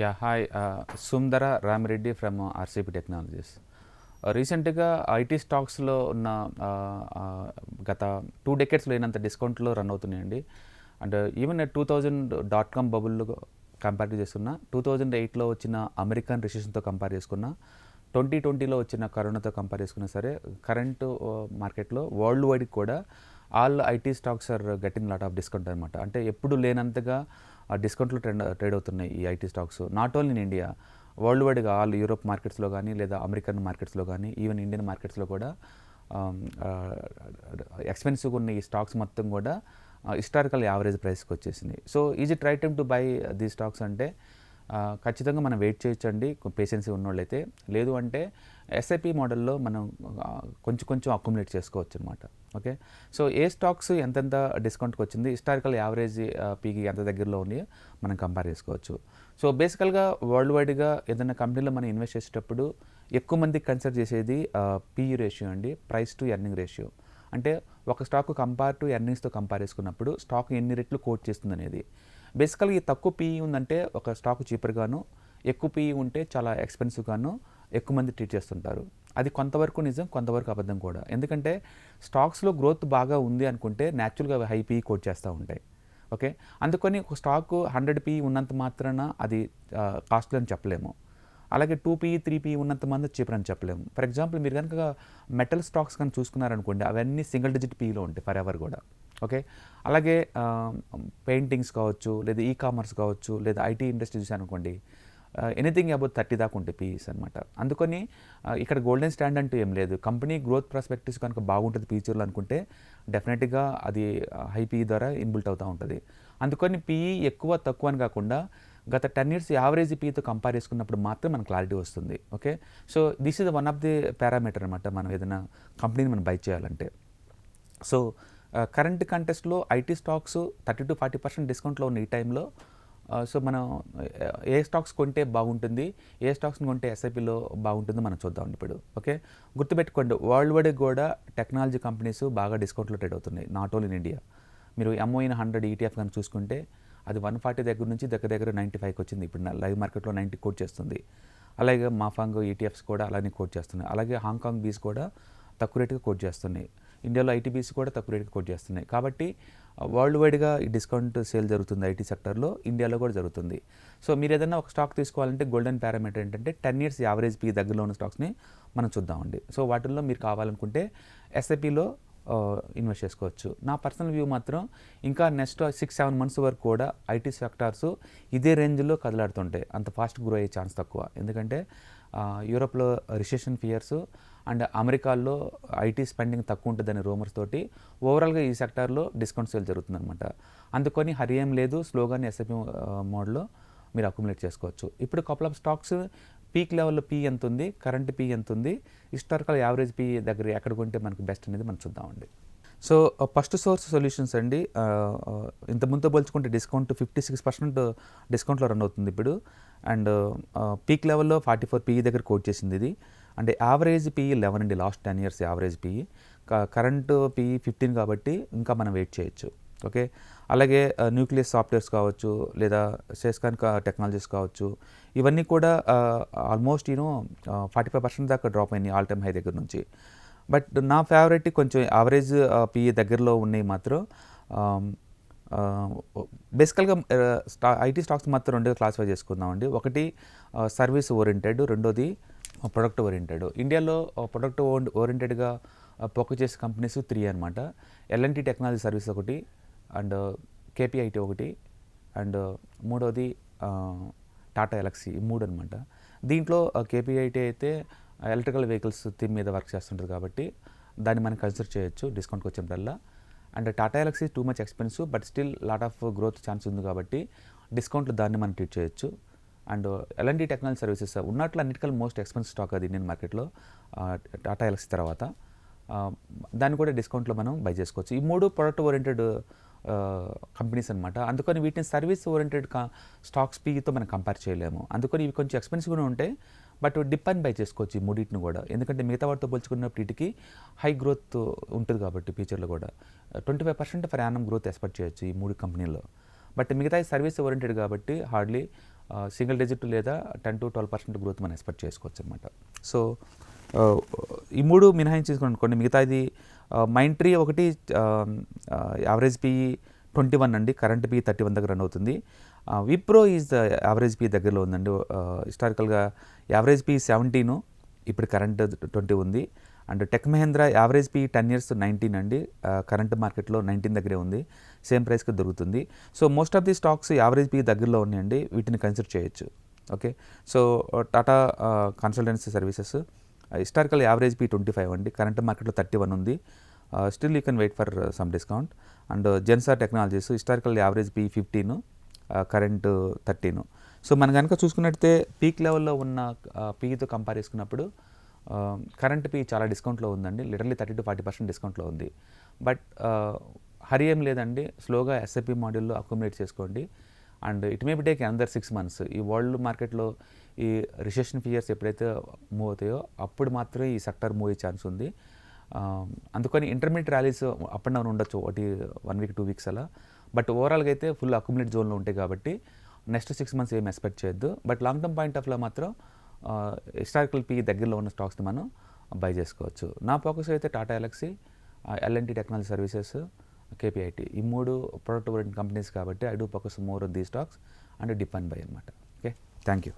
Yeah, hi. Sundara Rami Reddy from RCP Technologies. రీసెంట్గా IT స్టాక్స్లో ఉన్న గత 2 decades లేనంత డిస్కౌంట్లో రన్ అవుతున్నాయండి. And even 2000.com bubble compare చేసుకున్న 2008లో వచ్చిన అమెరికన్ రిసెషన్తో కంపేర్ చేసుకున్న 2020లో వచ్చిన కరోనాతో కంపేర్ చేసుకున్నా సరే కరెంటు మార్కెట్లో వరల్డ్ వైడ్ కూడా all IT stocks are getting lot of discount అనమాట. అంటే ఎప్పుడు లేనంతగా డిస్కౌంట్లు ట్రేడ్ అవుతున్నాయి ఈ IT stocks. Not only in India, world వైడ్గా ఆల్ యూరోప్ మార్కెట్స్లో కానీ లేదా అమెరికన్ మార్కెట్స్లో కానీ ఈవెన్ ఇండియన్ మార్కెట్స్లో కూడా ఎక్స్పెన్సివ్గా ఉన్న ఈ స్టాక్స్ మొత్తం కూడా హిస్టారికల్ యావరేజ్ ప్రైస్కి వచ్చేసింది. So is it right time to buy దీ స్టాక్స్ అంటే ఖచ్చితంగా మనం వెయిట్ చేయొచ్చండి పేషెన్సీ ఉన్నోళ్ళైతే. లేదు అంటే ఎస్ఐపి మోడల్లో మనం కొంచెం అక్యుములేట్ చేసుకోవచ్చు అనమాట. ఓకే, సో ఏ స్టాక్స్ ఎంతెంత డిస్కౌంట్కి వచ్చింది, హిస్టారికల్ యావరేజ్ పీకి ఎంత దగ్గరలో ఉన్నాయో మనం కంపేర్ చేసుకోవచ్చు. సో బేసికల్గా వరల్డ్ వైడ్గా ఏదైనా కంపెనీలో మనం ఇన్వెస్ట్ చేసేటప్పుడు ఎక్కువ మంది కన్సిడర్ చేసేది పిఈ రేషియో అండి, ప్రైస్ టు ఎర్నింగ్ రేషియో. అంటే ఒక స్టాక్ కంపేర్ టు ఎర్నింగ్స్తో కంపేర్ చేసుకున్నప్పుడు స్టాక్ ఎన్ని రెట్లు కోట్ చేస్తుంది అనేది. బేసికల్గా ఈ తక్కువ పీఈ ఉందంటే ఒక స్టాక్ చీపర్గాను, ఎక్కువ పీఈ ఉంటే చాలా ఎక్స్పెన్సివ్గాను ఎక్కువ మంది ట్రీట్ చేస్తుంటారు. అది కొంతవరకు నిజం, కొంతవరకు అబద్ధం కూడా. ఎందుకంటే స్టాక్స్లో గ్రోత్ బాగా ఉంది అనుకుంటే న్యాచురల్గా హై పీఈ కోట్ చేస్తూ ఉంటాయి. ఓకే, అందుకని ఒక స్టాక్ 100 పీఈ ఉన్నంత మాత్రాన అది కాస్ట్లీ అని చెప్పలేము. అలాగే 2 పీఈ 3 పీఈ ఉన్నంత మంది చీపర్ అని చెప్పలేము. ఫర్ ఎగ్జాంపుల్ మీరు కనుక మెటల్ స్టాక్స్ కానీ చూసుకున్నారనుకోండి, అవన్నీ సింగిల్ డిజిట్ పీఈలో ఉంటాయి ఫర్ ఎవర్ కూడా. ఓకే, అలాగే పెయింటింగ్స్ కావచ్చు, లేదా ఈ కామర్స్ కావచ్చు, లేదా ఐటీ ఇండస్ట్రీ చూసారనుకోండి, ఎనీథింగ్ అబౌట్ 30 దాకా ఉంటాయి పీఈస్ అనమాట. అందుకని ఇక్కడ గోల్డెన్ స్టాండ్ అంటూ ఏం లేదు. కంపెనీ గ్రోత్ ప్రాస్పెక్టివ్స్ కనుక బాగుంటుంది ఫ్యూచర్లో అనుకుంటే డెఫినెట్గా అది హై పీఈ ద్వారా ఇన్బిల్ట్ అవుతూ ఉంటుంది. అందుకని పీఈ ఎక్కువ తక్కువ అని కాకుండా గత 10 years యావరేజ్ పీఈతో కంపేర్ చేసుకున్నప్పుడు మాత్రం మనకు క్లారిటీ వస్తుంది. Okay, so this is one of the parameter అనమాట మనం ఏదైనా కంపెనీని మనం బై చేయాలంటే. సో కరెంట్ కంటెస్ట్లో ఐటీ స్టాక్స్ 30 to 40% డిస్కౌంట్లో ఉన్న ఈ టైంలో సో మనం ఏ స్టాక్స్ కొంటే బాగుంటుంది, ఏ స్టాక్స్ని కొంటే ఎస్ఐపిలో బాగుంటుందో మనం చూద్దాం ఇప్పుడు. ఓకే, గుర్తుపెట్టుకోండి, వరల్డ్ వైడ్ కూడా టెక్నాలజీ కంపెనీస్ బాగా డిస్కౌంట్లో ట్రేడ్ అవుతున్నాయి, నాట్ ఓన్లీ ఇన్ ఇండియా. మీరు ఎంఓఇన్ 100 ఈటీఎఫ్ కానీ చూసుకుంటే అది 140 దగ్గర నుంచి దగ్గర 95కి వచ్చింది. ఇప్పుడు లైవ్ మార్కెట్లో 90 కోట్ చేస్తుంది. అలాగే మాఫాంగ్ ఈటీఎఫ్స్ కూడా అలానే కోట్ చేస్తున్నాయి. అలాగే హాంకాంగ్ బీస్ కూడా తక్కువ రేటుగా కోట్ చేస్తున్నాయి. ఇండియాలో ఐటీబీస్ కూడా తక్కువ రేటుగా కోట్ చేస్తున్నాయి. కాబట్టి వరల్డ్ వైడ్గా ఈ డిస్కౌంట్ సేల్ జరుగుతుంది ఐటీ సెక్టర్లో, ఇండియాలో కూడా జరుగుతుంది. సో మీరు ఏదైనా ఒక స్టాక్ తీసుకోవాలంటే గోల్డెన్ పారామీటర్ ఏంటంటే 10 years యావరేజ్ పీ దగ్గరలో ఉన్న స్టాక్స్ని మనం చూద్దామండి. సో వాటిల్లో మీరు కావాలనుకుంటే ఎస్ఐపిలో ఇన్వెస్ట్ చేసుకోవచ్చు. నా పర్సనల్ వ్యూ మాత్రం ఇంకా నెక్స్ట్ 6-7 months వరకు కూడా ఐటీ సెక్టార్స్ ఇదే రేంజ్లో కదలాడుతుంటాయి. అంత ఫాస్ట్ గ్రో అయ్యే ఛాన్స్ తక్కువ. ఎందుకంటే యూరోప్లో రిసెషన్ ఫియర్స్ అండ్ అమెరికాలో ఐటీ స్పెండింగ్ తక్కువ ఉంటుందనే రూమర్స్ తోటి ఓవరాల్గా ఈ సెక్టార్లో డిస్కౌంట్ సేల్ జరుగుతుందన్నమాట. అందుకని హరి ఏం లేదు, స్లోగానే ఎస్ఐపి మోడ్లో మీరు అక్యుములేట్ చేసుకోవచ్చు. ఇప్పుడు కపుల్ ఆఫ్ స్టాక్స్ పీక్ లెవెల్లో పీ ఎంత ఉంది, కరెంట్ పీ ఎంత ఉంది, హిస్టారికల్ యావరేజ్ పీ దగ్గర ఎక్కడ కొంటే మనకు బెస్ట్ అనేది మనం చూద్దామండి. సో ఫస్ట్ సోర్స్ సొల్యూషన్స్ అండి, ఇంత ముందుతో పోల్చుకుంటే డిస్కౌంట్ 56% డిస్కౌంట్లో రన్ అవుతుంది ఇప్పుడు. అండ్ పీక్ లెవెల్లో 44 పీఈ దగ్గర కోట్ చేసింది ఇది. అంటే యావరేజ్ పీఈ 11 అండి, last 10 years average PE. Current PE 15 కాబట్టి ఇంకా మనం వెయిట్ చేయొచ్చు. ఓకే, అలాగే న్యూక్లియస్ సాఫ్ట్వేర్స్ కావచ్చు, లేదా సేస్కాన్ టెక్నాలజీస్ కావచ్చు, ఇవన్నీ కూడా ఆల్మోస్ట్ 45% దాకా డ్రాప్ అయినాయి ఆల్ టైమ్ హై దగ్గర నుంచి. బట్ నా ఫేవరెట్ కొంచెం యావరేజ్ పీఈ దగ్గరలో ఉన్నాయి మాత్రం. బేసికల్గా ఐటీ స్టాక్స్ మాత్రం రెండుగా క్లాసిఫై చేసుకుందామండి. ఒకటి సర్వీస్ ఓరియంటెడ్, రెండోది ప్రొడక్ట్ ఓరియంటెడ్. ఇండియాలో ప్రొడక్ట్ ఓరియంటెడ్గా ఫోకస్ చేసే కంపెనీస్ 3 అనమాట. ఎల్ఎన్టీ టెక్నాలజీ సర్వీస్ ఒకటి, అండ్ కేపీఐటీ ఒకటి, అండ్ మూడోది టాటా ఎలక్సీ. ఈ 3 అనమాట. దీంట్లో కేపీఐటీ అయితే ఎలక్ట్రికల్ వెహికల్స్ థీమ్ మీద వర్క్ చేస్తుంటుంది కాబట్టి దాన్ని మనం కన్సిడర్ చేయొచ్చు డిస్కౌంట్కి వచ్చినప్పుడల్లా. And Tata ఎలక్సీ too much expensive, but still lot of growth chance ఉంది కాబట్టి డిస్కౌంట్లో దాన్ని మనం ట్రీట్ చేయొచ్చు. అండ్ ఎల్ఎన్టీ టెక్నాలజీ సర్వీసెస్ ఉన్నట్లు అన్నిటికల్ మోస్ట్ ఎక్స్పెన్సివ్ స్టాక్ అది ఇండియన్ మార్కెట్లో టాటా ఎలక్సీ తర్వాత. దాన్ని కూడా డిస్కౌంట్లో మనం బై చేసుకోవచ్చు. ఈ 3 ప్రొడక్ట్ ఓరియంటెడ్ కంపెనీస్ అనమాట. అందుకని వీటిని సర్వీస్ ఓరియంటెడ్ స్టాక్స్ పీతో మనం కంపేర్ చేయలేము. అందుకని ఇవి కొంచెం ఎక్స్పెన్సివ్గా ఉంటాయి, బట్ డిప్ అని బై చేసుకోవచ్చు ఈ మూడింటిని కూడా. ఎందుకంటే మిగతా వాటితో పోల్చుకున్నప్పుడు వీటికి హై గ్రోత్ ఉంటుంది కాబట్టి ఫ్యూచర్లో కూడా 25% ఫర్ యానం గ్రోత్ ఎక్స్పెక్ట్ చేయొచ్చు ఈ 3 కంపెనీల్లో. బట్ మిగతా సర్వీస్ ఓరియంటెడ్ కాబట్టి హార్డ్లీ సింగిల్ డిజిట్ లేదా 10-12% గ్రోత్ మనం ఎక్స్పెక్ట్ చేసుకోవచ్చు అనమాట. సో ఈ 3 మినహాయించి తీసుకోండి. మిగతాది మైండ్ ట్రీ ఒకటి యావరేజ్ పిఈ 21 అండి, కరెంట్ పిఈ 31 దగ్గర రన్ అవుతుంది. Wipro is the average PE దగ్గరలో ఉందండి. హిస్టారికల్గా యావరేజ్ పిఈ 17, ఇప్పుడు కరెంట్ 20 ఉంది. And tech Mahindra average PE 10 years 19 అండి, కరెంట్ మార్కెట్లో 19 దగ్గరే ఉంది, సేమ్ ప్రైస్కి దొరుకుతుంది. So most of the stocks average PE దగ్గరలో ఉన్నాయండి, వీటిని కన్సిడర్ చేయొచ్చు. Okay, so Tata consultancy services historical average PE 25 అండి, కరెంట్ మార్కెట్లో 31 ఉంది. Still you can wait for some discount. And Zensar technologies historical average PE 15, current 13. So మనం కనుక చూసుకున్నట్టే పీక్ లెవెల్లో ఉన్న పీఈతో కంపేర్ చేసుకున్నప్పుడు కరెంట్ పీ చాలా డిస్కౌంట్లో ఉందండి, లిటరలీ 30-40% డిస్కౌంట్లో ఉంది. బట్ హరి ఏం లేదండి, స్లోగా ఎస్ఐపి మాడ్యూల్లో అక్యుములేట్ చేసుకోండి. And it may be take another 6 months. ఈ వరల్డ్ మార్కెట్లో ఈ రిసెషన్ ఫియర్స్ ఎప్పుడైతే మూవ్ అవుతాయో అప్పుడు మాత్రమే ఈ సెక్టర్ మూవ్ అయ్యే ఛాన్స్ ఉంది. అందుకని intermediate rallies up and down ఉండొచ్చు, 1 week 2 weeks అలా. బట్ ఓవరాల్గా అయితే ఫుల్ అక్యుములేట్ జోన్లో ఉంటాయి కాబట్టి నెక్స్ట్ 6 months ఏం ఎక్స్పెక్ట్ చేయొద్దు. బట్ లాంగ్ టర్మ్ పాయింట్ ఆఫ్లో మాత్రం హిస్టారికల్ పీ దగ్గరలో ఉన్న స్టాక్స్ని మనం బై చేసుకోవచ్చు. నా ఫోకస్ అయితే Tata Elxsi, LNT technology services, KPIT, ఈ 3 ప్రొడక్ట్ ఓరియంటెడ్ కంపెనీస్ కాబట్టి I do focus more on the stocks and dip and buy అనమాట. Okay, thank you.